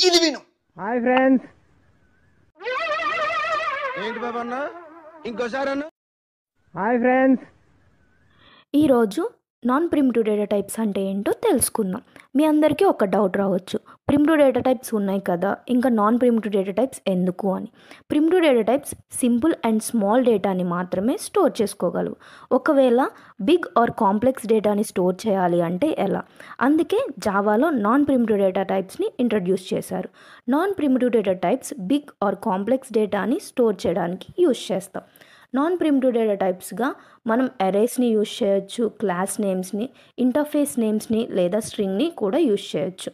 ఇది విను. Hi friends. ఏంటి బాబన్న ఇంకోసారి అన్న. Hi friends. ఈరోజు నాన్ ప్రిమిటివ్ డేటా టైప్స్ అంటే ఏంటో తెలుసుకుందాం. మీ అందరికీ ఒక డౌట్ రావచ్చు, ప్రిమిటివ్ డేటా టైప్స్ ఉన్నాయి కదా, ఇంకా నాన్ ప్రిమిటివ్ డేటా టైప్స్ ఎందుకు అని. Primitive data types simple and small డేటాని మాత్రమే స్టోర్ చేసుకోగలవు. ఒకవేళ బిగ్ ఆర్ కాంప్లెక్స్ డేటాని స్టోర్ చేయాలి అంటే ఎలా? అందుకే జావాలో నాన్ ప్రిమిటివ్ డేటా టైప్స్ని ఇంట్రడ్యూస్ చేశారు. Non primitive data types big or complex డేటాని స్టోర్ చేయడానికి యూజ్ చేస్తాం. నాన్ ప్రిమిటివ్ డేటా టైప్స్గా మనం అరేస్ని యూజ్ చేయొచ్చు, క్లాస్ నేమ్స్ని, ఇంటర్ఫేస్ నేమ్స్ని లేదా స్ట్రింగ్ని కూడా యూజ్ చేయొచ్చు.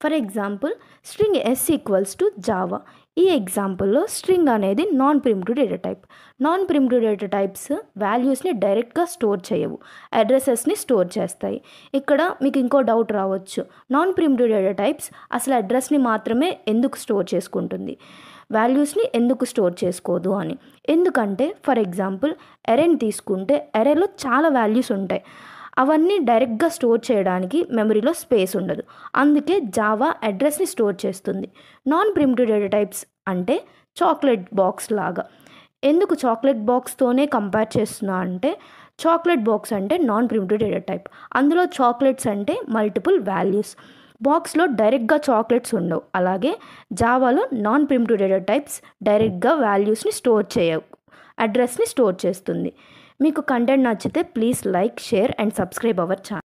For example string s equals to Java. ఈ ఎగ్జాంపుల్లో స్ట్రింగ్ అనేది non primitive data type. Non primitive data types వాల్యూస్ని డైరెక్ట్గా స్టోర్ చేయవు, అడ్రసెస్ని స్టోర్ చేస్తాయి. ఇక్కడ మీకు ఇంకో డౌట్ రావచ్చు, నాన్ ప్రిమిటివ్ డేటా టైప్స్ అసలు అడ్రస్ని మాత్రమే ఎందుకు స్టోర్ చేసుకుంటుంది, వాల్యూస్ని ఎందుకు స్టోర్ చేసుకోదు అని. ఎందుకంటే ఫర్ ఎగ్జాంపుల్ అరేని తీసుకుంటే అరేలో చాలా వాల్యూస్ ఉంటాయి, అవన్నీ డైరెక్ట్గా స్టోర్ చేయడానికి మెమరీలో స్పేస్ ఉండదు. అందుకే జావా అడ్రస్ని స్టోర్ చేస్తుంది. నాన్ ప్రిమిటివ్ డేటా టైప్స్ అంటే చాక్లెట్ బాక్స్ లాగా. ఎందుకు చాక్లెట్ బాక్స్తోనే కంపేర్ చేస్తున్నా అంటే, చాక్లెట్ బాక్స్ అంటే నాన్ ప్రిమిటివ్ డేటా టైప్. అందులో చాక్లెట్స్ అంటే మల్టిపుల్ వాల్యూస్. బాక్స్లో డైరెక్ట్గా చాక్లెట్స్ ఉండవు. అలాగే జావాలో నాన్ ప్రిమిటివ్ డేటా టైప్స్ డైరెక్ట్గా వాల్యూస్ని స్టోర్ చేయవు, అడ్రస్ని స్టోర్ చేస్తుంది. మీకు కంటెంట్ నచ్చితే please like, share and subscribe our channel.